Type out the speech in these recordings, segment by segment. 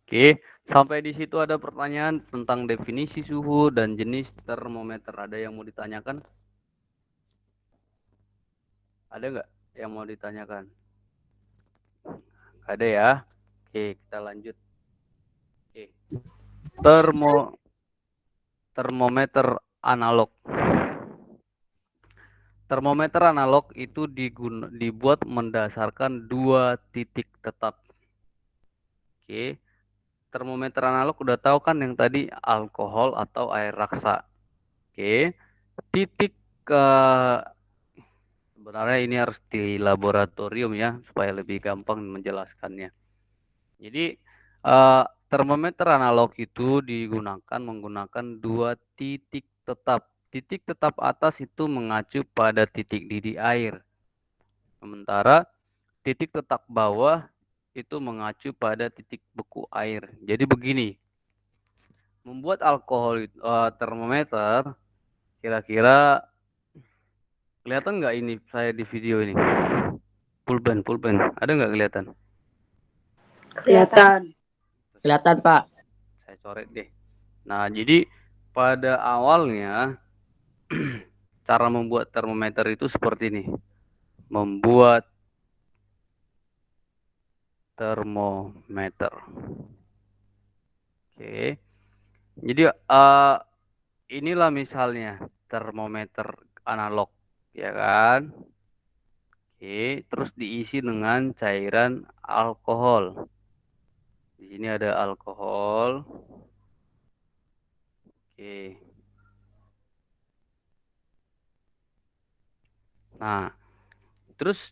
Oke, sampai di situ ada pertanyaan tentang definisi suhu dan jenis termometer. Ada yang mau ditanyakan? Ada nggak yang mau ditanyakan? Nggak ada ya. Oke, kita lanjut. Oke. Termometer analog. Termometer analog itu dibuat mendasarkan dua titik tetap. Oke, termometer analog udah tahu kan yang tadi alkohol atau air raksa. Oke, titik ke sebenarnya ini harus di laboratorium ya supaya lebih gampang menjelaskannya. Jadi termometer analog itu menggunakan dua titik tetap. Titik tetap atas itu mengacu pada titik didih air. Sementara titik tetap bawah itu mengacu pada titik beku air. Jadi begini, membuat termometer kira-kira kelihatan nggak ini saya di video ini? Pulpen. Ada nggak kelihatan? Kelihatan. Kelihatan, Pak. Saya coret deh. Nah, jadi pada awalnya cara membuat termometer itu seperti ini. Membuat termometer. Oke. Jadi inilah misalnya termometer analog, ya kan? Oke, terus diisi dengan cairan alkohol. Di sini ada alkohol. Oke. Nah, terus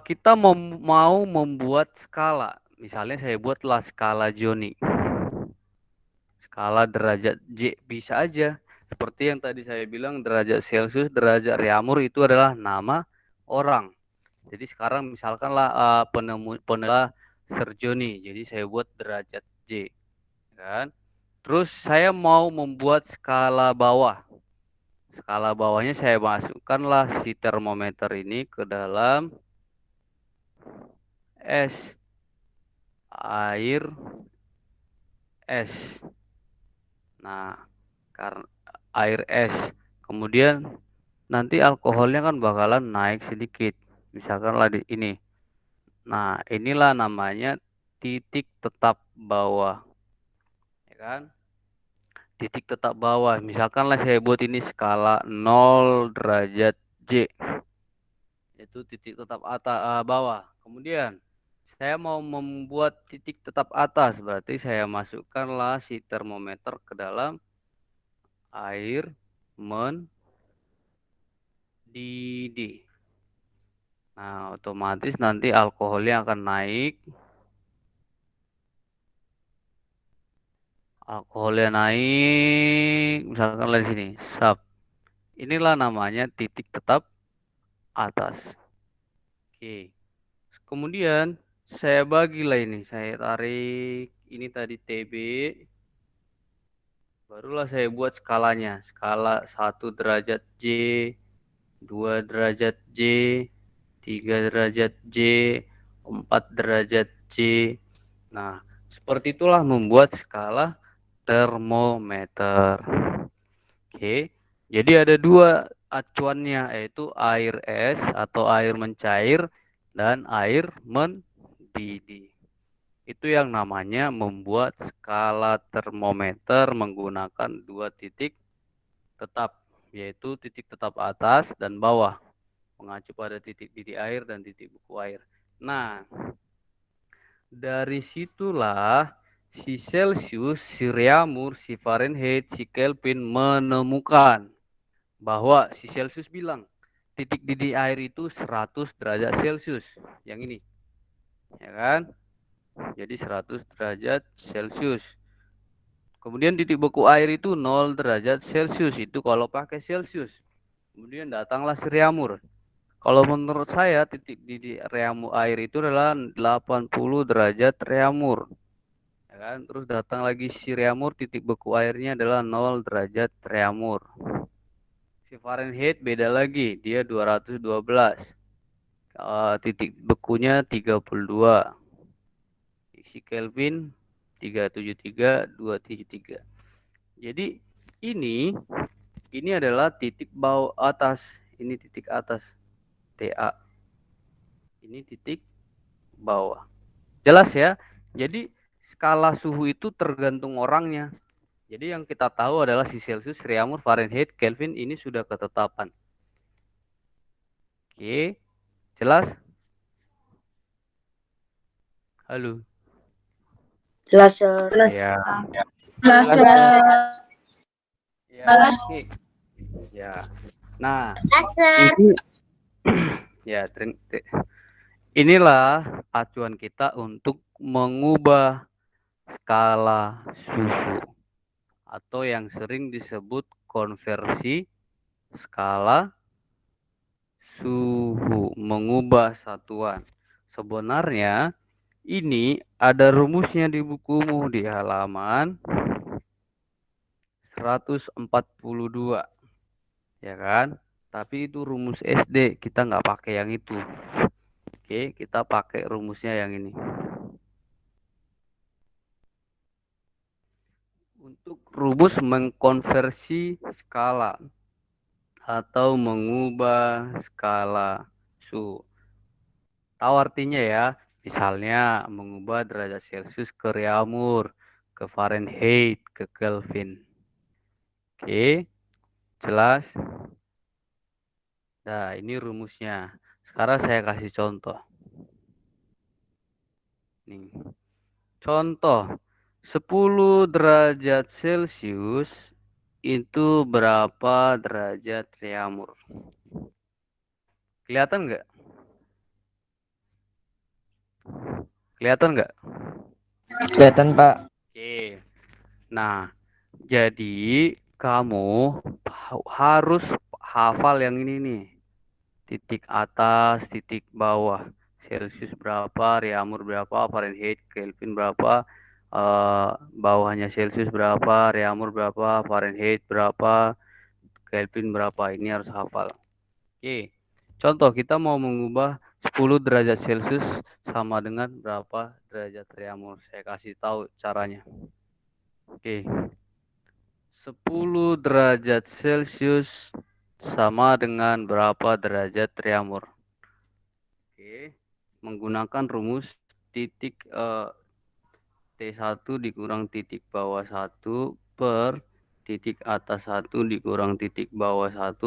kita mau membuat skala. Misalnya saya buatlah skala Johnny. Skala derajat J bisa aja. Seperti yang tadi saya bilang derajat Celcius, derajat Reaumur itu adalah nama orang. Jadi sekarang misalkanlah penemu Sir Johnny. Jadi saya buat derajat J, kan? Terus saya mau membuat skala bawah. Skala bawahnya saya masukkanlah si termometer ini ke dalam es, air, es. Nah, karena air es, kemudian nanti alkoholnya kan bakalan naik sedikit. Misalkanlah di ini. Nah, inilah namanya titik tetap bawah, ya kan? Titik tetap bawah. Misalkanlah saya buat ini skala 0 derajat J, yaitu titik tetap atas bawah. Kemudian saya mau membuat titik tetap atas, berarti saya masukkanlah si termometer ke dalam air mendidih. Nah, otomatis nanti alkoholnya akan naik. Alkoholnya naik, misalkan di sini, sub. Inilah namanya titik tetap atas. Oke. Kemudian saya bagilah ini, saya tarik ini tadi TB. Barulah saya buat skalanya. Skala 1 derajat J, 2 derajat J, 3 derajat J, 4 derajat J. Nah, seperti itulah membuat skala termometer. Oke, jadi ada dua acuannya, yaitu air es atau air mencair dan air mendidih. Itu yang namanya membuat skala termometer menggunakan dua titik tetap, yaitu titik tetap atas dan bawah, mengacu pada titik didih air dan titik beku air. Nah, dari situlah si Celcius, si Reaumur, si Fahrenheit, si Kelvin menemukan bahwa si Celcius bilang titik didih air itu 100 derajat Celcius. Yang ini, ya kan? Jadi 100 derajat Celcius. Kemudian titik beku air itu 0 derajat Celcius. Itu kalau pakai Celcius. Kemudian datanglah si Reaumur. Kalau menurut saya titik didih Reaumur air itu adalah 80 derajat Reaumur. Ya kan? Terus datang lagi si Reaumur, titik beku airnya adalah 0 derajat Reaumur. Si Fahrenheit beda lagi, dia 212. Titik bekunya 32. Si Kelvin 373, 273. Jadi ini adalah titik bawah atas, ini titik atas TA. Ini titik bawah. Jelas ya? Jadi skala suhu itu tergantung orangnya. Jadi yang kita tahu adalah si Celsius, Reaumur, Fahrenheit, Kelvin ini sudah ketetapan. Oke, jelas? Halo. Jelas, Sir. Ya. Jelas, Ya, oke. Ya. Nah, ini ya, inilah acuan kita untuk mengubah skala suhu atau yang sering disebut konversi skala suhu, mengubah satuan. Sebenarnya ini ada rumusnya di bukumu di halaman 142, ya kan? Tapi itu rumus SD, kita nggak pakai yang itu. Oke, kita pakai rumusnya yang ini. Untuk rumus mengkonversi skala atau mengubah skala suhu. Tahu artinya ya? Misalnya mengubah derajat Celcius ke Reaumur, ke Fahrenheit, ke Kelvin. Oke, jelas? Nah, ini rumusnya. Sekarang saya kasih contoh. Nih. Contoh, 10 derajat Celcius itu berapa derajat Reaumur? Kelihatan nggak? Kelihatan nggak? Kelihatan, Pak. Oke. Nah, jadi kamu harus hafal yang ini nih. Titik atas, titik bawah. Celcius berapa, Reaumur berapa, Fahrenheit, Kelvin berapa, bawahnya Celcius berapa, Reaumur berapa, Fahrenheit berapa, Kelvin berapa. Ini harus hafal. Oke. Contoh, kita mau mengubah 10 derajat Celcius sama dengan berapa derajat Reaumur. Saya kasih tahu caranya. Oke. 10 derajat Celcius sama dengan berapa derajat Reaumur? Oke. Menggunakan rumus titik T1 dikurang titik bawah 1 per titik atas 1 dikurang titik bawah 1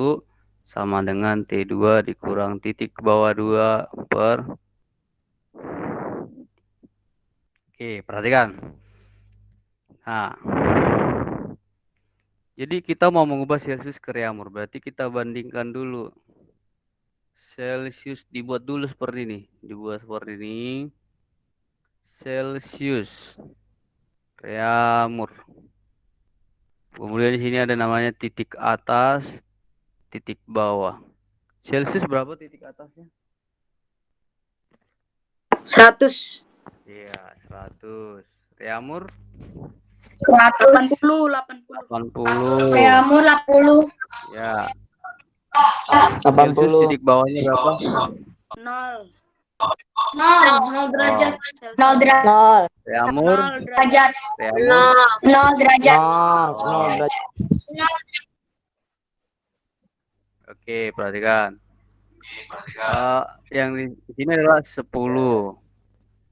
sama dengan T2 dikurang titik bawah 2 per. Oke, perhatikan. Nah, jadi kita mau mengubah Celcius ke Reaumur, berarti kita bandingkan dulu. Celcius dibuat dulu seperti ini. Dibuat seperti ini. Celcius, Reaumur. Kemudian di sini ada namanya titik atas, titik bawah. Celcius berapa titik atasnya? 100. Iya, 100. Reaumur 80. 80. Reaumur 80. Ya. 80. Celcius titik bawahnya berapa? 0. 0 derajat. 0 derajat. 0. Reaumur 0 derajat. Reaumur 0 derajat. 0 derajat. Oke, perhatikan. Yang di sini adalah 10.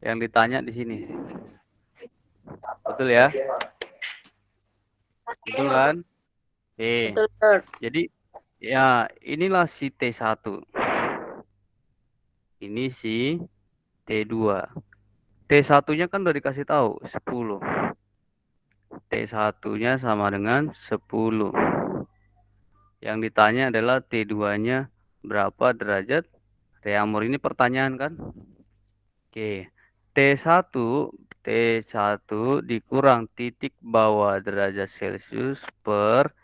Yang ditanya di sini. Betul ya? Betul kan? Oke. Betul, Sir. Jadi ya inilah si T1. Ini si T2. T1-nya kan udah dikasih tahu 10. T1-nya sama dengan 10. Yang ditanya adalah T2-nya berapa derajat Reaumur. Ini pertanyaan kan? Oke. T1 dikurang titik bawah derajat Celcius per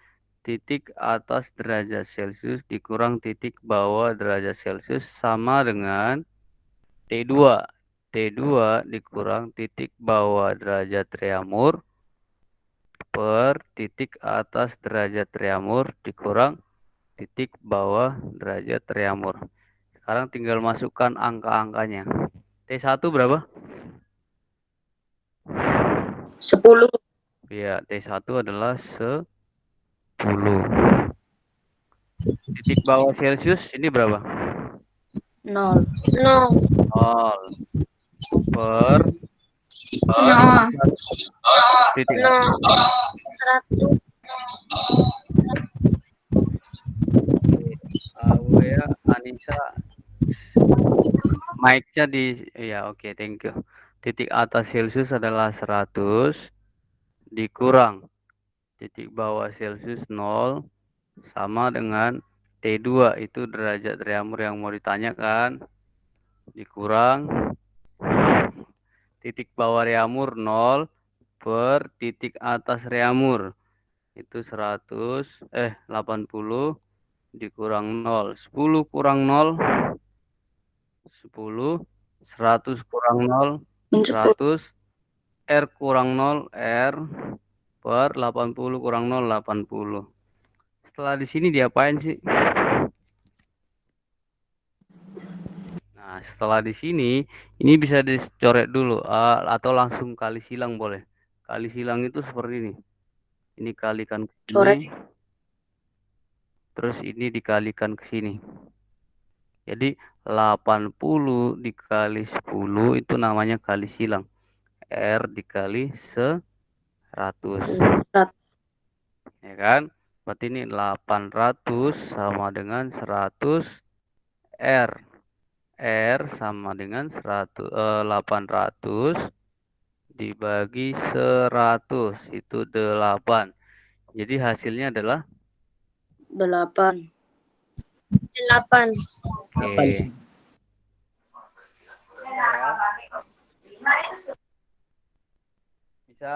titik atas derajat Celcius dikurang titik bawah derajat Celcius sama dengan T2. T2 dikurang titik bawah derajat Reaumur per titik atas derajat Reaumur dikurang titik bawah derajat Reaumur. Sekarang tinggal masukkan angka-angkanya. T1 berapa? 10. Ya, T1 adalah 10. Titik bawah Celcius ini berapa? 0. 0 per Nol. titik Nol. 100. Awea Anissa mic-nya di ya oke, thank you. Titik atas Celcius adalah 100 dikurang titik bawah Celcius 0 sama dengan T2 itu derajat Reaumur yang mau ditanyakan dikurang titik bawah Reaumur 0 per titik atas Reaumur itu 80 dikurang 0. 10 kurang 0 10, 100 kurang 0 100, R kurang 0 R per 80 kurang 0 80. Setelah di sini diapain sih? Nah, setelah di sini ini bisa dicoret dulu atau langsung kali silang boleh. Kali silang itu seperti ini. Ini kalikan ke Coret. sini. Terus ini dikalikan ke sini. Jadi 80 dikali 10 itu namanya kali silang. R dikali 100. Ya kan? Berarti ini 800 sama dengan 100 R. R sama dengan 800 dibagi 100 itu 8. Jadi hasilnya adalah 8. 8. oke. Bisa.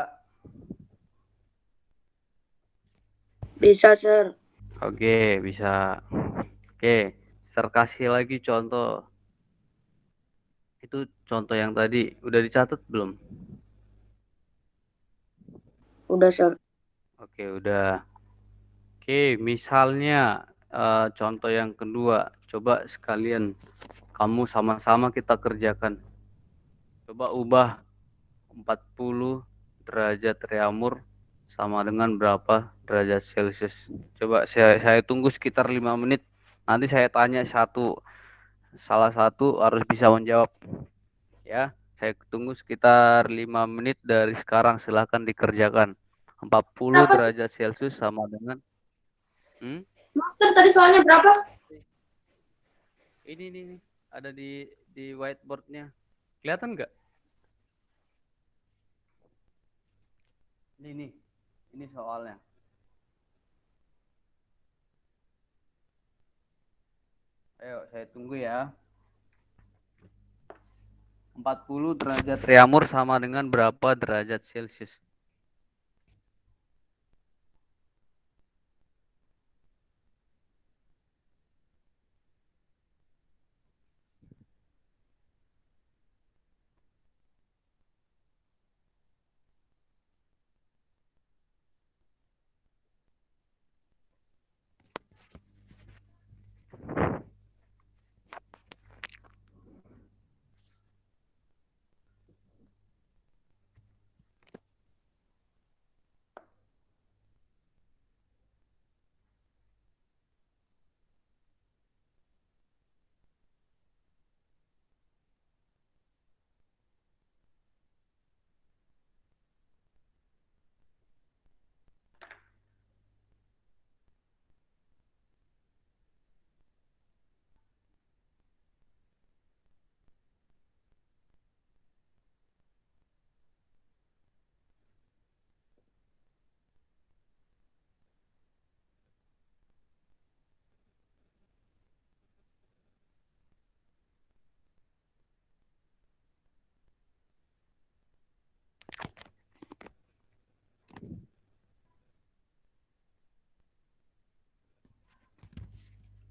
Bisa, Sir. Oke, bisa. Oke, kasih lagi contoh. Itu contoh yang tadi udah dicatat belum? Udah, Sir. Oke, udah. Oke, misalnya contoh yang kedua, coba sekalian kamu sama-sama kita kerjakan. Coba ubah 40 derajat Reaumur sama dengan berapa derajat Celcius. Coba saya tunggu sekitar 5 menit. Nanti saya tanya salah satu harus bisa menjawab. Ya, saya tunggu sekitar 5 menit dari sekarang. Silahkan dikerjakan. 40 Berapa sih? derajat Celcius sama dengan Maksud tadi soalnya berapa? ini ada di whiteboardnya. Kelihatan nggak? Ini soalnya. Ayo, saya tunggu ya. 40 derajat Reaumur sama dengan berapa derajat Celcius?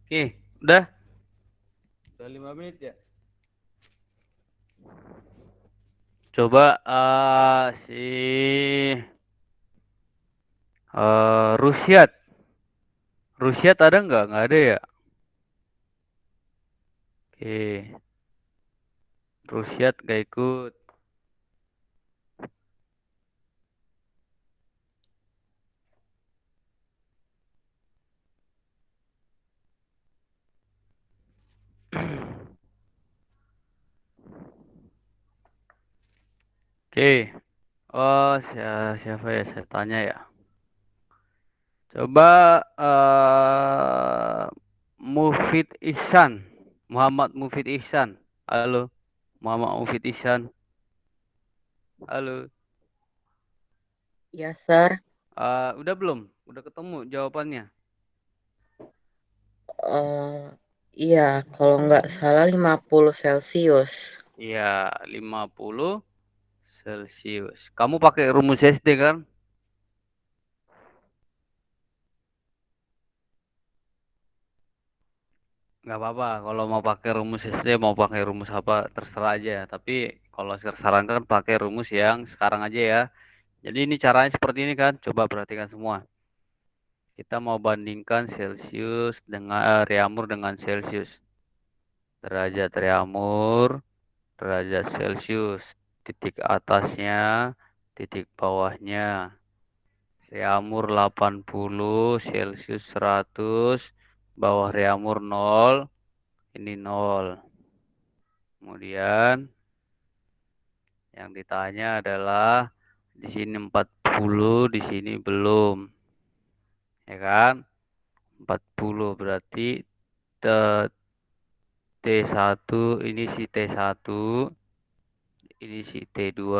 Oke, udah? Udah 5 menit ya? Coba si Rusiat. Rusiat ada nggak? Nggak ada ya? Oke, Rusiat nggak ikut. Oke. Oh, siapa ya? Saya tanya ya. Coba Mufid Ihsan. Muhammad Mufid Ihsan. Halo, Muhammad Mufid Ihsan. Halo. Ya, Sir. Udah belum? Udah ketemu jawabannya? Iya, kalau nggak salah 50 Celcius. Iya, 50 Celcius. Kamu pakai rumus SD kan? Nggak apa-apa. Kalau mau pakai rumus SD, mau pakai rumus apa, terserah aja. Tapi kalau saya sarankan pakai rumus yang sekarang aja ya. Jadi ini caranya seperti ini kan. Coba perhatikan semua. Kita mau bandingkan Celcius dengan Reaumur dengan Celcius. Derajat Reaumur, derajat Celcius. Titik atasnya, titik bawahnya. Reaumur 80, Celcius 100, bawah Reaumur 0, ini 0. Kemudian yang ditanya adalah di sini 40, di sini belum. Ya kan? 40 berarti T1, ini si T1, ini si T2.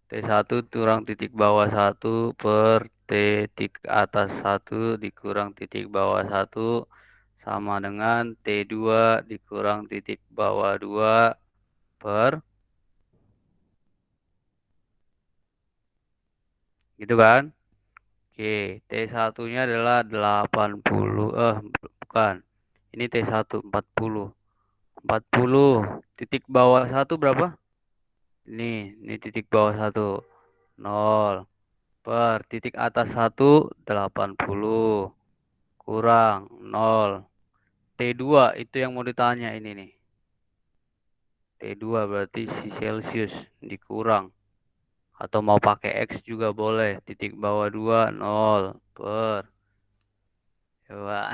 T1 kurang titik bawah 1 per titik atas 1 dikurang titik bawah 1 sama dengan T2 dikurang titik bawah 2 per, gitu kan? Oke, T1-nya adalah 80, bukan. Ini T1 40. 40 titik bawah 1 berapa? Ini titik bawah 1 0 per titik atas 1 80 kurang 0. T2 itu yang mau ditanya ini nih. T2 berarti si Celcius dikurang. Atau mau pakai X juga boleh. Titik bawah 2 0 per. Coba.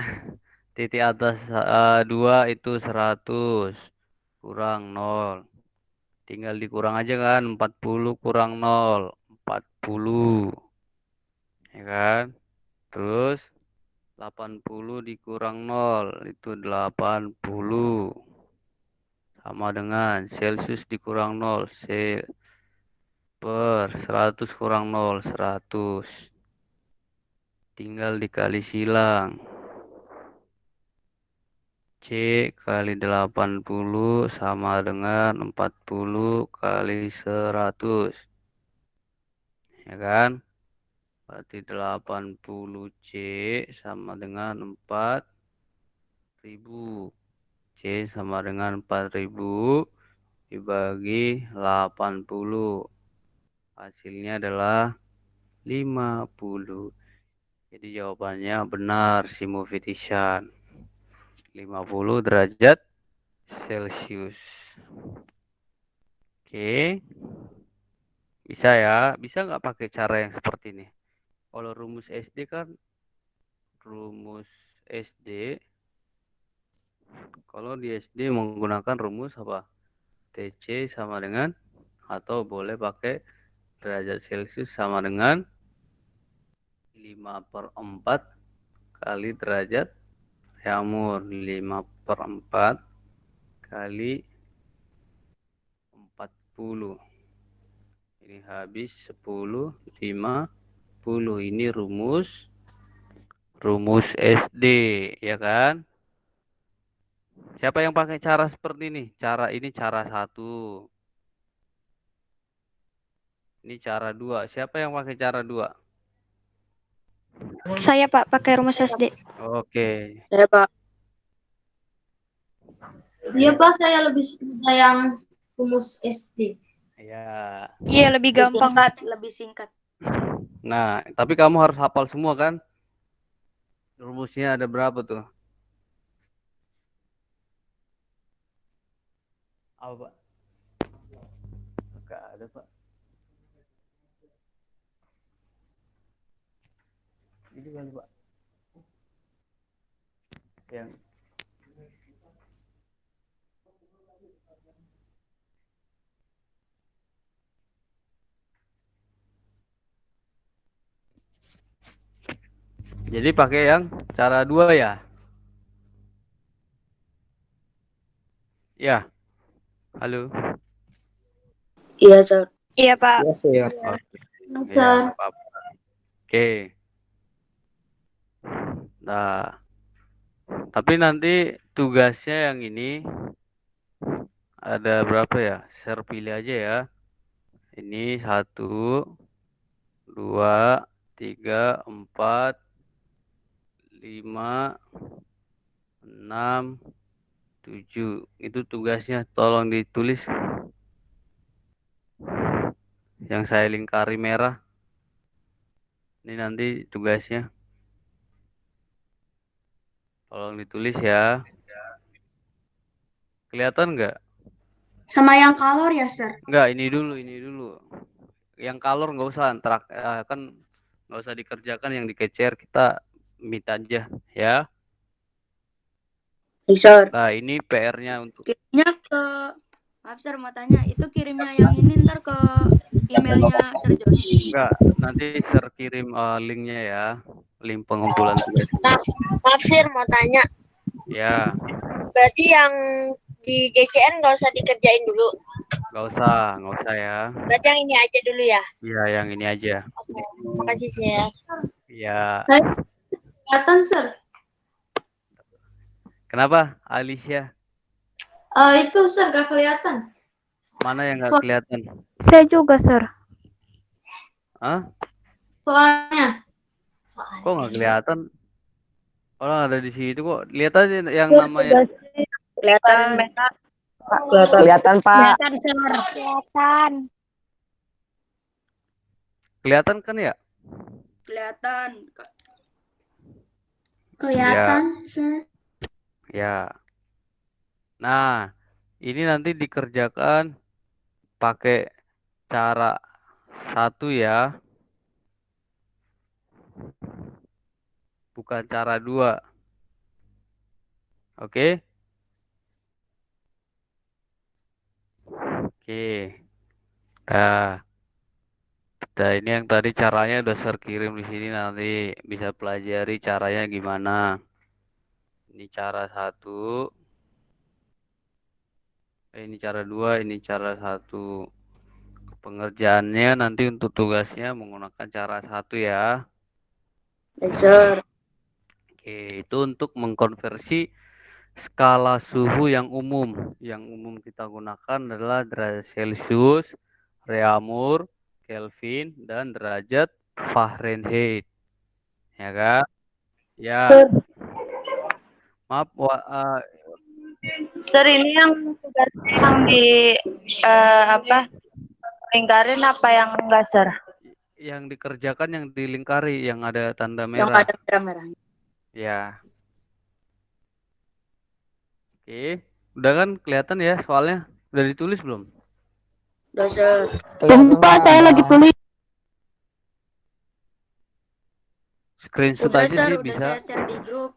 Titik atas 2 itu 100 kurang 0. Tinggal dikurang aja kan. 40 kurang 0. 40. Ya kan? Terus 80 dikurang 0 itu 80. Sama dengan Celcius dikurang 0. C per 100 kurang 0. 100. Tinggal dikali silang. C kali 80 sama dengan 40 kali 100. Ya kan? Berarti 80 C sama dengan 4.000. C sama dengan 4.000 dibagi 80. Hasilnya adalah 50. Jadi jawabannya benar si Mufidishan. 50 derajat Celcius. Oke. Bisa ya? Bisa nggak pakai cara yang seperti ini? Kalau rumus SD kan, rumus SD, kalau di SD menggunakan rumus apa? TC sama dengan, atau boleh pakai derajat Celcius sama dengan 5/4 kali derajat Reaumur. 5/4 kali 40. Ini habis 10, 50. Ini rumus SD, ya kan? Siapa yang pakai cara seperti ini? Cara ini cara 1. Ini cara 2. Siapa yang pakai cara 2? Saya Pak pakai rumus SD. Oke. Ya, Pak. Iya Pak, saya lebih suka yang rumus SD. Ya. Iya lebih gampang. Lebih singkat. Nah, tapi kamu harus hafal semua kan? Rumusnya ada berapa tuh? Apa, Pak? Enggak ada, Pak. Itu kali, Pak. Yang Jadi pakai yang cara 2 ya? Ya. Halo. Iya, Sir. Iya, Pak. Iya, Sir. Oke. Ya, Sir. nggak apa-apa. Oke. Nah, tapi nanti tugasnya yang ini ada berapa ya? Share pilih aja ya. Ini 1, 2, 3, 4, 5, 6, 7. Itu tugasnya. Tolong ditulis. Yang saya lingkari merah. Ini nanti tugasnya. Tolong ditulis ya. Kelihatan nggak? Sama yang color ya, Sir? Nggak, ini dulu. Yang color nggak usah, kan nggak usah dikerjakan, yang dikecer kita meet aja ya. Baik, Sir. Nah, ini PR-nya untuk Kirimnya ke... Maaf, Sir, mau tanya. Itu kirimnya yang ini ntar ke emailnya Sir Joni? enggak, nanti share kirim linknya ya, link pengumpulan tugas. Maaf, Sir, mau tanya. Ya, Berarti yang di JCN nggak usah dikerjain dulu. nggak usah ya. Berarti yang ini aja dulu ya. Iya, yang ini aja. Oke, makasih, Sir. Ya, Saya kelihatan, Sir. kenapa Alicia? Itu, Sir, gak kelihatan. Mana yang nggak kelihatan? Saya juga, Sir. Hah? Soalnya. Kok nggak kelihatan? Orang ada di situ kok. Lihat aja yang namanya. Kelihatan. Kelihatan, Pak. Kelihatan. Kelihatan kan ya? Kelihatan. Kelihatan, Sir. Ya. Nah, ini nanti dikerjakan pakai cara 1 ya. Bukan cara 2. Oke? Oke. Nah, ini yang tadi caranya udah saya kirim di sini, nanti bisa pelajari caranya gimana. Ini cara 1. Ini cara 2, ini cara 1. Pengerjaannya nanti untuk tugasnya menggunakan cara 1 ya. Baik, Sir. Oke, itu untuk mengkonversi skala suhu yang umum. Yang umum kita gunakan adalah derajat Celcius, Reaumur, Kelvin, dan derajat Fahrenheit. Ya kan? Ya. Maaf, Sir, ini yang tugasnya yang di lingkarin apa yang enggak, Sir? yang dikerjakan yang dilingkari, yang ada tanda Yang merah. ada merah-merahnya. Ya. Oke, udah kan kelihatan ya soalnya? Udah ditulis belum? Udah, Sir. Pak, saya lagi tulis. Screenshot Udah, aja Sir. sih Udah bisa. saya share di grup.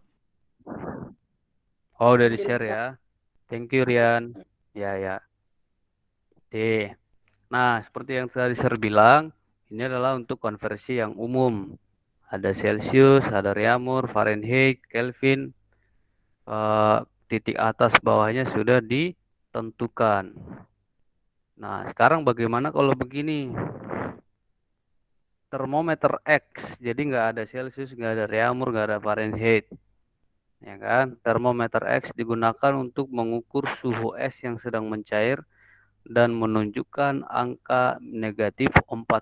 Oh, udah di-share ya. Thank you, Rian. Ya. Oke. Nah, seperti yang tadi Sir bilang, ini adalah untuk konversi yang umum. Ada Celcius, ada Reaumur, Fahrenheit, Kelvin. Titik atas bawahnya sudah ditentukan. Nah, sekarang bagaimana kalau begini? Termometer X, jadi nggak ada Celcius, nggak ada Reaumur, nggak ada Fahrenheit. Ya kan? Termometer X digunakan untuk mengukur suhu es yang sedang mencair dan menunjukkan angka negatif 40.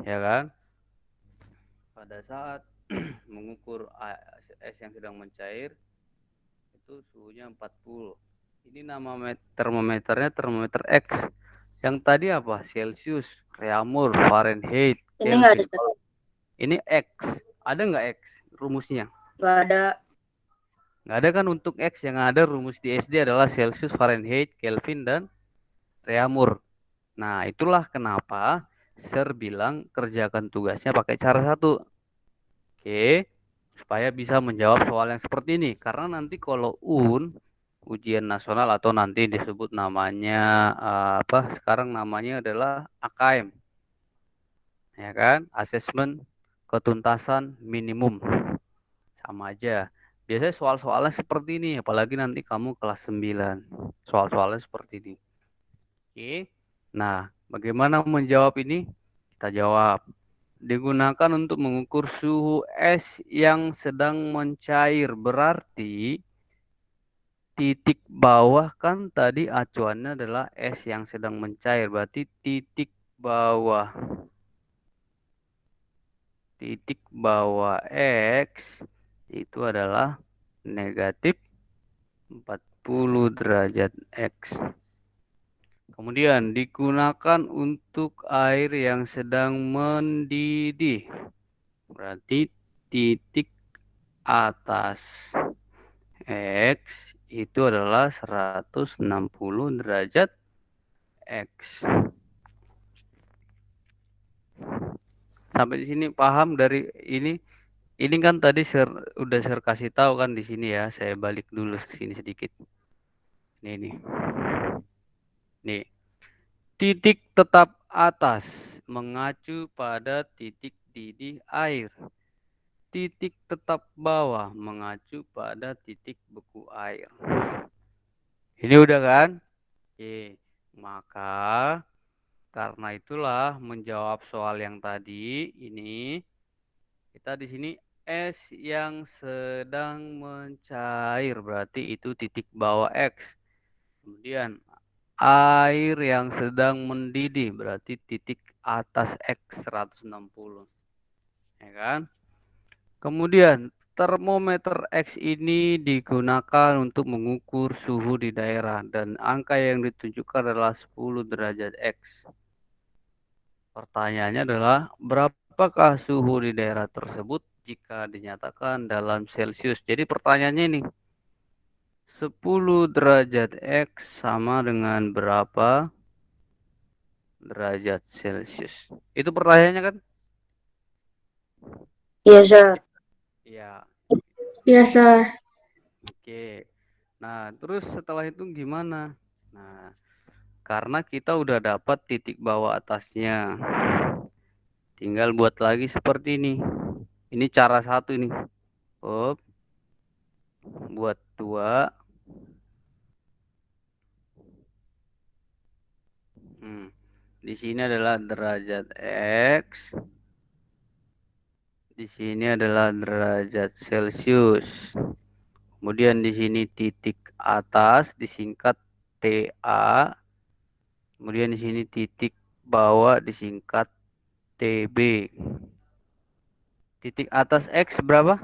Ya kan? Pada saat mengukur es yang sedang mencair itu suhunya 40. Ini nama termometernya termometer X. Yang tadi apa? Celcius, Reaumur, Fahrenheit, Ini nggak ada, Kelvin. Sir. Ini X. Ada nggak X rumusnya? Nggak ada. Nggak ada kan. Untuk X yang ada rumus di SD adalah Celcius, Fahrenheit, Kelvin, dan Reaumur. Nah, itulah kenapa Sir bilang kerjakan tugasnya pakai cara 1. Oke, supaya bisa menjawab soal yang seperti ini. Karena nanti kalau ujian nasional atau nanti disebut namanya sekarang namanya adalah AKM. Ya kan? Assessment ketuntasan minimum. Sama aja. Biasanya soal-soalnya seperti ini, apalagi nanti kamu kelas 9. Soal-soalnya seperti ini. Oke. Nah, bagaimana menjawab ini? Kita jawab. Digunakan untuk mengukur suhu es yang sedang mencair. Berarti titik bawah kan tadi acuannya adalah es yang sedang mencair. Berarti titik bawah X itu adalah negatif 40 derajat X. Kemudian digunakan untuk air yang sedang mendidih. Berarti titik atas X itu adalah 160 derajat X. Sampai di sini paham dari ini? Ini kan tadi udah saya kasih tahu kan di sini ya. Saya balik dulu ke sini sedikit. Nih. Titik tetap atas mengacu pada titik didih air. Titik tetap bawah mengacu pada titik beku air. Ini udah kan? Oke, maka karena itulah menjawab soal yang tadi ini kita di sini es yang sedang mencair berarti itu titik bawah X. Kemudian air yang sedang mendidih berarti titik atas X 160. Ya kan? Kemudian termometer X ini digunakan untuk mengukur suhu di daerah dan angka yang ditunjukkan adalah 10 derajat X. Pertanyaannya adalah berapakah suhu di daerah tersebut jika dinyatakan dalam Celcius. Jadi pertanyaannya ini 10 derajat X sama dengan berapa derajat Celcius? Itu pertanyaannya kan? Iya, Sir. Iya. Iya, Sir. Oke. Nah, terus setelah itu gimana? Nah, karena kita udah dapat titik bawah atasnya. Tinggal buat lagi seperti ini. Ini cara satu ini. Buat 2. Di sini adalah derajat X. Di sini adalah derajat Celcius. Kemudian di sini titik atas disingkat TA. Kemudian di sini titik bawah disingkat TB. Titik atas X berapa?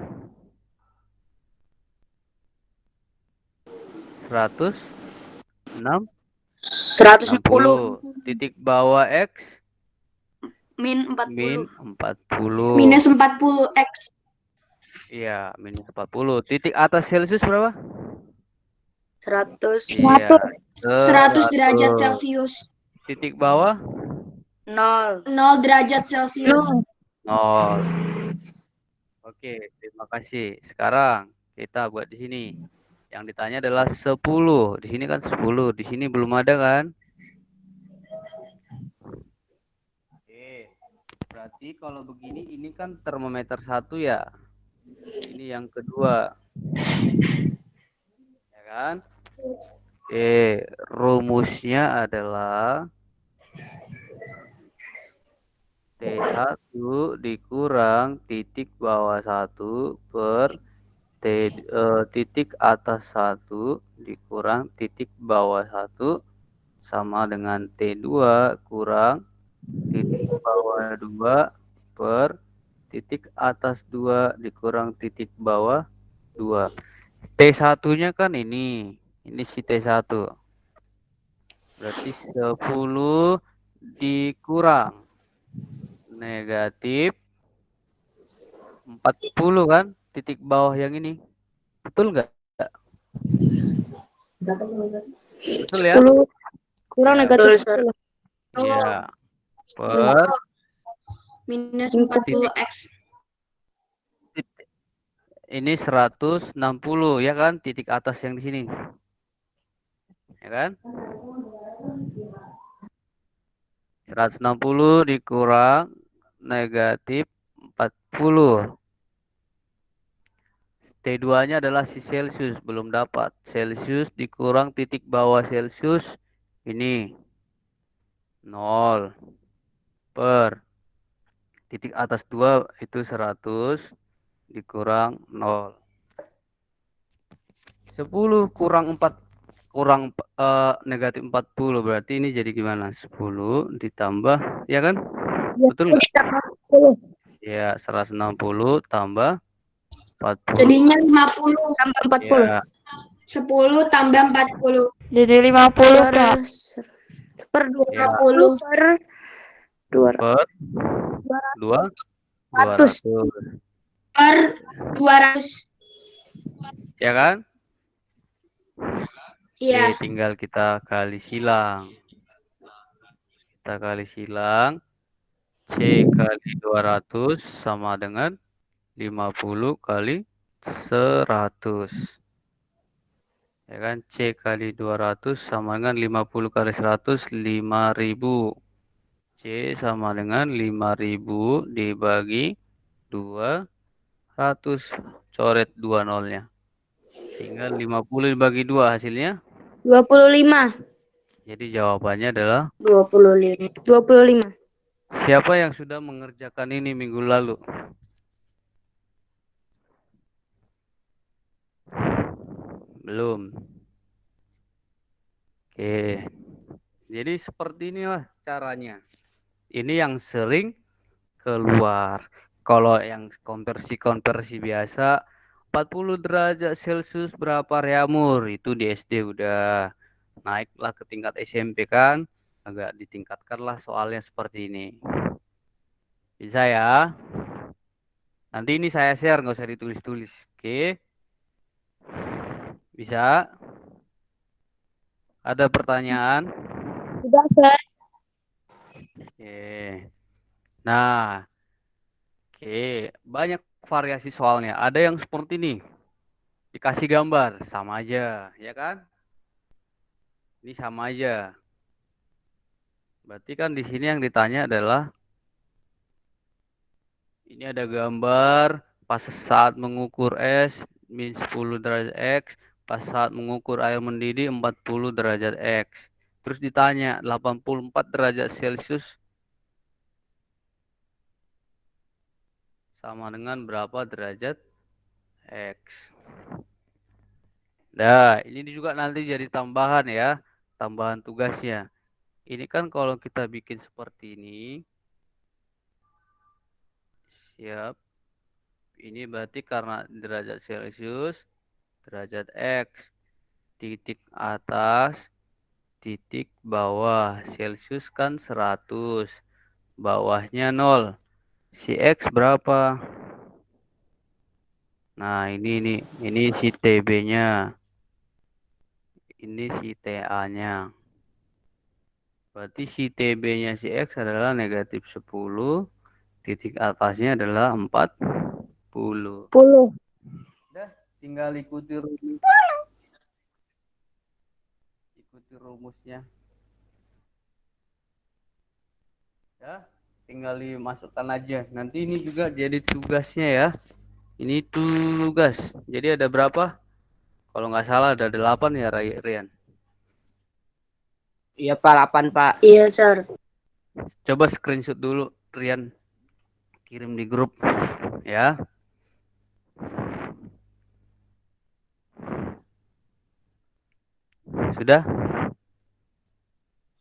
160. 160 Titik bawah X min min 40. 40. Minus 40 X. Iya, minus 40. Titik atas Celcius berapa? 100. Iya, 100 derajat Celcius. titik bawah 0. 0 derajat Celcius. 0. Oke, terima kasih. Sekarang kita buat di sini. Yang ditanya adalah 10. Di sini kan 10. Di sini belum ada kan? Oke. Berarti kalau begini ini kan termometer 1 ya. Ini yang kedua. Ya kan? Oke, rumusnya adalah T1 dikurang titik bawah 1 per titik atas 1 dikurang titik bawah 1 sama dengan T2 kurang titik bawah 2 per titik atas 2 dikurang titik bawah 2. T1-nya kan ini si T1. Berarti 10 dikurang negatif 40 kan? Titik bawah yang ini. Betul nggak? Betul ya? 10 kurang Ya. negatif. Iya. Per Minus 40 X. ini 160 ya kan? Titik atas yang di sini. Ya kan? 160 dikurang negatif 10. T2-nya adalah si Celsius, belum dapat. Celsius dikurang titik bawah Celsius, ini 0 per titik atas 2 itu 100 dikurang 0. 10 kurang 4 kurang negatif 40 berarti ini jadi gimana? 10 ditambah, ya kan? Betul nggak? Ya, 160 tambah 40. Jadinya 50 tambah 40. Ya, 10 tambah 40 Jadi 50, Pak. per ya. 20 per 200 Per 200 per 200. ya kan? Iya. Oke, tinggal kita kali silang. Kita kali silang. C kali 200 sama dengan 50 kali 100. Ya kan? C kali 200 sama dengan 50 kali 100, 5.000. C sama dengan 5.000 dibagi 200. Coret 2 nolnya. Tinggal 50 dibagi 2 hasilnya. 25. Jadi jawabannya adalah 25. siapa yang sudah mengerjakan ini minggu lalu? Belum. Oke. Jadi seperti inilah caranya. Ini yang sering keluar. Kalau yang konversi biasa 40 derajat Celcius berapa reamur? Itu di SD udah. Naiklah ke tingkat SMP kan. Agak ditingkatkanlah soalnya seperti ini. Bisa ya? Nanti ini saya share, nggak usah ditulis-tulis. Oke? Bisa? Ada pertanyaan? Sudah, Sir. Oke. Nah, oke. Banyak variasi soalnya. Ada yang seperti ini. Dikasih gambar, sama aja. Ya kan? Ini sama aja. Berarti kan di sini yang ditanya adalah ini ada gambar pas saat mengukur es min 10 derajat X, pas saat mengukur air mendidih 40 derajat X. Terus ditanya 84 derajat Celcius sama dengan berapa derajat X. Nah, ini juga nanti jadi tambahan ya, tambahan tugasnya. Ini kan kalau kita bikin seperti ini, siap. Ini berarti karena derajat Celcius, derajat X, titik atas, titik bawah. Celcius kan 100, bawahnya 0. Si X berapa? Nah, ini si TB-nya. Ini si TA-nya. Berarti si TB-nya si X adalah negatif 10, titik atasnya adalah 40. Udah, tinggal ikuti rumusnya. Ya, tinggal dimasukkan aja. Nanti ini juga jadi tugasnya ya. Ini tugas. Jadi ada berapa? Kalau nggak salah ada 8 ya, Rian. Iya Pak, 8 Pak. Iya, Sir. Coba screenshot dulu, Rian. Kirim di grup ya. Sudah?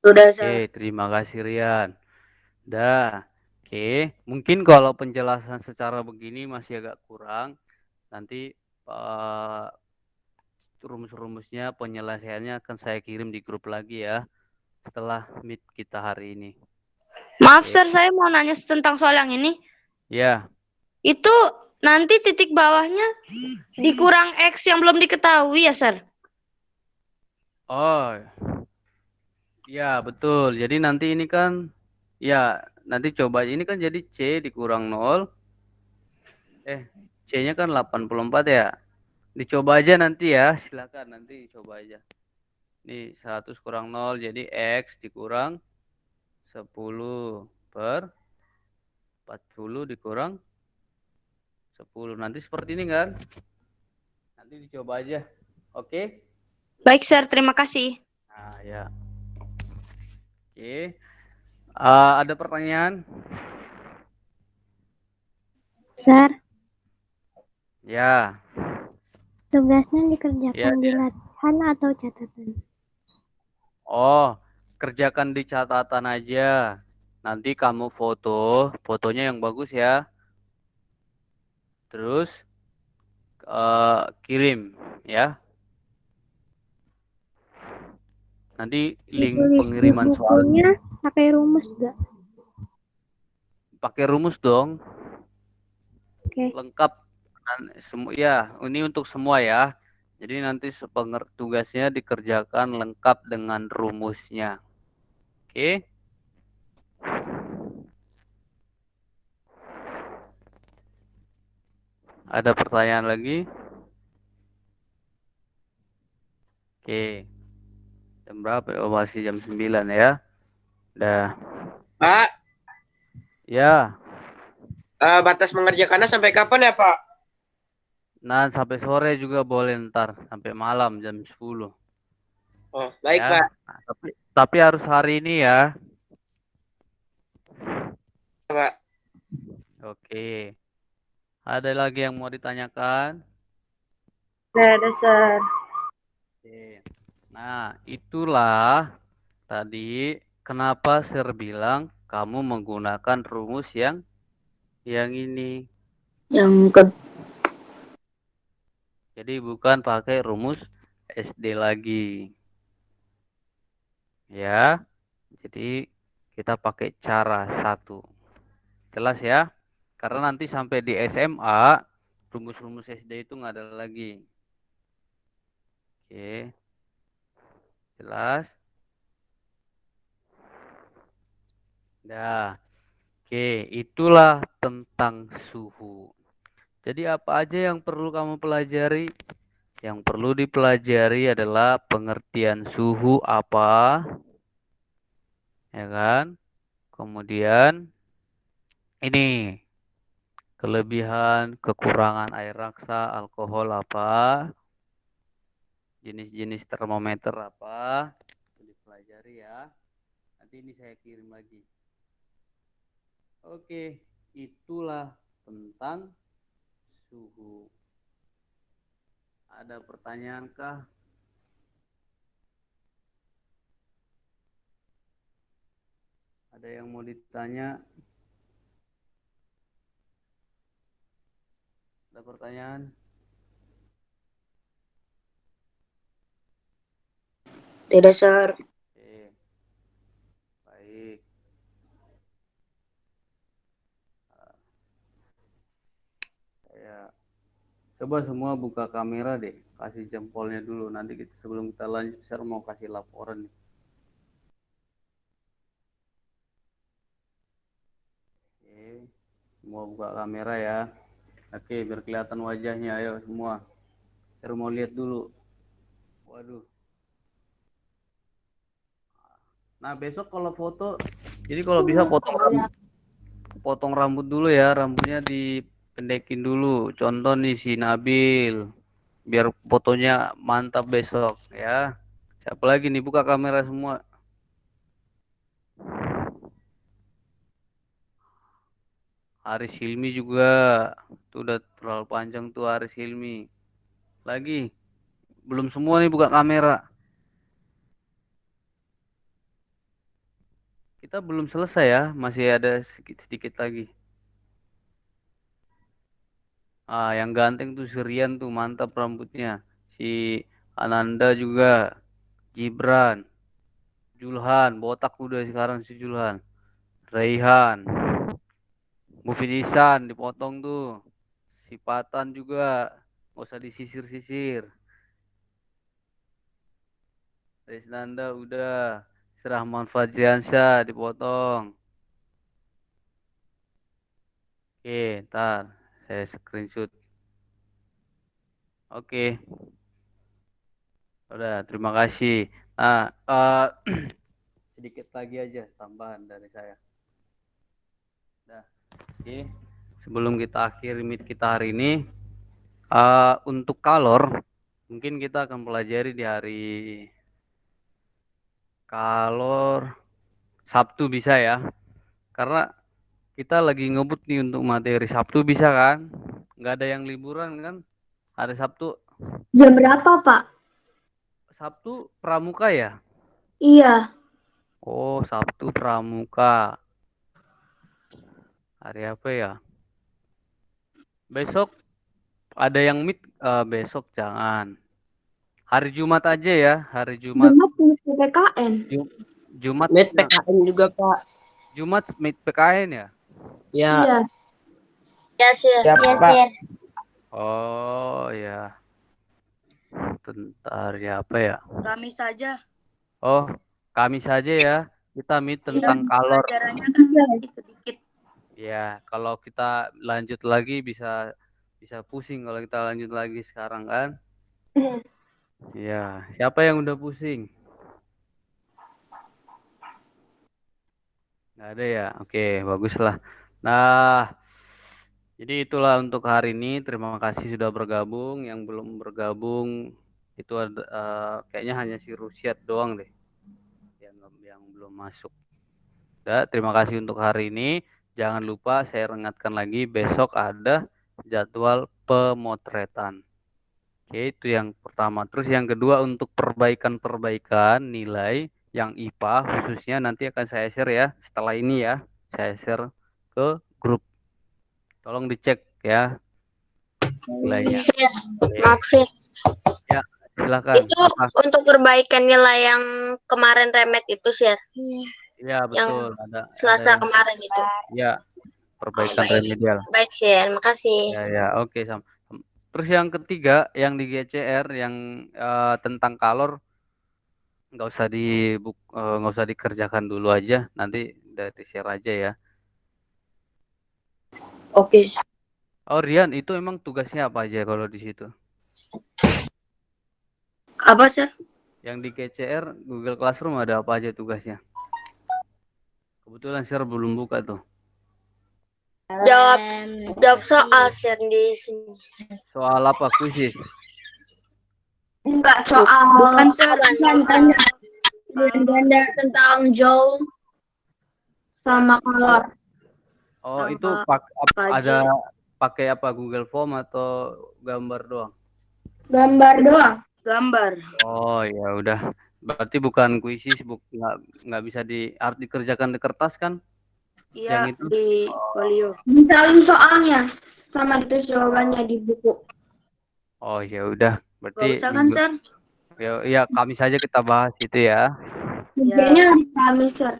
Sudah, Sir. Oke, terima kasih Rian. Dah. Oke, mungkin kalau penjelasan secara begini masih agak kurang. Nanti rumus-rumusnya, penyelesaiannya akan saya kirim di grup lagi ya. Setelah meet kita hari ini. Maaf, Oke. Sir, saya mau nanya tentang soal yang ini. Ya, Itu nanti titik bawahnya dikurang X yang belum diketahui ya, Sir? oh, ya betul. Jadi nanti ini kan, ya nanti coba ini kan jadi C dikurang 0. C-nya kan 84 ya. Dicoba aja nanti ya, silakan nanti coba aja. Nih 100 kurang 0 jadi X dikurang 10 per 40 dikurang 10. Nanti seperti ini kan? Nanti dicoba aja. Oke? Baik, Sir. Terima kasih. Nah, ya. Oke. Ada pertanyaan? Sir, Ya. tugasnya Ya, dikerjakan di ya. latihan atau catatan? Oh, kerjakan di catatan aja. Nanti kamu fotonya yang bagus ya. Terus kirim ya. Nanti link Ditulis di pengiriman soal bukunya pakai rumus gak? pakai rumus dong, Oke. lengkap. Ya, ini untuk semua ya. Jadi nanti tugasnya dikerjakan lengkap dengan rumusnya. Oke? Ada pertanyaan lagi? Oke. Jam berapa? Oh, masih jam 9 ya. Udah. Pak, Ya. batas mengerjakannya sampai kapan ya, Pak? Nah, sampai sore juga boleh ntar. Sampai malam jam 10. Oh, baik, Ya. Pak. Nah, tapi harus hari ini ya. Pak. Oke. Ada lagi yang mau ditanyakan? Nggak ada, Sir. Oke. Nah, itulah tadi kenapa Sir bilang kamu menggunakan rumus yang ini. Yang ke Jadi bukan pakai rumus SD lagi. Ya. Jadi kita pakai cara 1. Jelas ya? Karena nanti sampai di SMA rumus-rumus SD itu nggak ada lagi. Oke. Jelas? Nah, oke, itulah tentang suhu. Jadi apa aja yang perlu kamu pelajari? Yang perlu dipelajari adalah pengertian suhu apa, ya kan? Kemudian ini kelebihan, kekurangan air raksa, alkohol apa, jenis-jenis termometer apa, itu dipelajari ya. Nanti ini saya kirim lagi. Oke, itulah tentang suhu. Ada pertanyaan kah? Ada yang mau ditanya? Ada pertanyaan? Tidak, Sir. Oke. Baik. Saya coba semua buka kamera deh, kasih jempolnya dulu. Nanti sebelum kita lanjut, saya mau kasih laporan nih. Oke, semua buka kamera ya. Oke, biar kelihatan wajahnya. Ayo semua. Saya mau lihat dulu. Waduh. Nah, besok kalau foto, jadi kalau bisa potong rambut dulu ya. Rambutnya dipendekin dulu. Contoh nih si Nabil. Biar fotonya mantap besok ya. Siapa lagi nih, buka kamera semua. Aris Hilmi juga. Tuh udah terlalu panjang tuh Aris Hilmi. Lagi. Belum semua nih buka kamera. Kita belum selesai ya. Masih ada sedikit lagi. Yang ganteng tuh Sirian tuh. Mantap rambutnya. Si Ananda juga. Gibran. Julhan. Botak udah sekarang si Julhan. Raihan. Mufidisan dipotong tuh. Sipatan juga. Gak usah disisir-sisir. Risnanda udah. Rahman Fadriansyah dipotong. Oke, ntar saya screenshot. Oke. Udah, terima kasih. Nah, sedikit lagi aja tambahan dari saya. Nah, oke. sebelum kita akhiri meet kita hari ini, untuk kalor mungkin kita akan pelajari di hari kalor Sabtu bisa ya, karena kita lagi ngebut nih untuk materi Sabtu bisa kan? Nggak ada yang liburan kan? Hari Sabtu. Jam berapa, Pak? Sabtu pramuka ya? Iya. Oh, Sabtu pramuka. Hari apa ya? Besok ada yang meet, besok jangan. Hari Jumat aja ya, hari Jumat. Jumat PPKN. Jumat Net PKN juga, Pak. Jumat meet PKN ya? Ya, Iya. Ya, Sir. Siap, Ya, Pak. Sir. Oh ya. Bentar ya apa ya? Kami saja. Oh, kami saja ya. Kita meet tentang kalor. Pelajarannya kan dikit-dikit. Ya, kalau kita lanjut lagi bisa pusing kalau kita lanjut lagi sekarang kan? Ya, siapa yang udah pusing? Nggak ada ya? Oke, baguslah. Nah, jadi itulah untuk hari ini. Terima kasih sudah bergabung. Yang belum bergabung itu ada kayaknya hanya si Rusiat doang deh yang belum masuk. Ya, terima kasih untuk hari ini. Jangan lupa saya ingatkan lagi besok ada jadwal pemotretan. Oke, itu yang pertama. Terus yang kedua untuk perbaikan nilai yang IPA khususnya nanti akan saya share ya. Setelah ini ya, saya share ke grup. Tolong dicek ya nilainya. Sir, Oke. maaf, Sir. Ya, silakan. Itu Apa? untuk perbaikan nilai yang kemarin remet itu, Sir. Ya, betul. Ada Selasa yang kemarin itu. ya perbaikan remedial. Baik, Sir. Makasih. Ya, oke Sam. Terus yang ketiga yang di GCR yang tentang kalor nggak usah dikerjakan dulu aja, nanti dari share aja ya. Oke. Oh Rian, itu emang tugasnya apa aja kalau di situ? Apa, Sir? Yang di GCR Google Classroom ada apa aja tugasnya? Kebetulan share belum buka tuh. Jawab soal, Sir, di sini. Soal apa? Kuisis. Enggak soal. Bukan, Sir. Tanda tentang joule sama kolor. Oh, Sama itu Kaji. pakai apa? Google Form atau gambar doang? Gambar doang. Gambar. Oh ya udah. Berarti bukan kuisis, nggak bisa dikerjakan di kertas kan? Iya, Yang itu? di folio. Misalin soalnya sama ditulis jawabannya di buku. Oh ya udah. Gak Berarti usah kan, Sir? ya kami saja kita bahas itu ya. Kerjanya hari Kamis, Sir.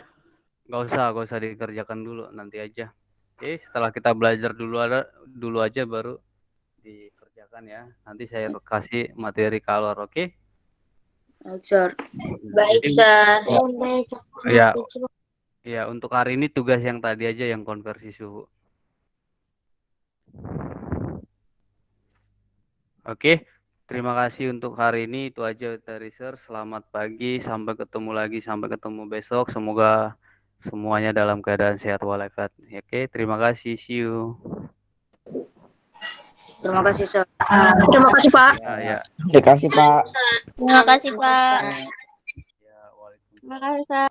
Gak usah dikerjakan dulu, nanti aja. Oke, setelah kita belajar dulu aja baru dikerjakan ya. Nanti saya kasih materi kalor, oke? Baik, Sir. Baik, Jadi, Sir. ya untuk hari ini tugas yang tadi aja yang konversi suhu. Oke, terima kasih untuk hari ini. Itu aja dari Sir. Selamat pagi, sampai ketemu besok. Semoga semuanya dalam keadaan sehat walafiat. Oke, terima kasih. See you. Terima kasih, Sir. Terima kasih, Pak. Ya. Terima kasih, Pak. Terima kasih, Pak. Ya, waalaikumsalam. Terima kasih, Pak.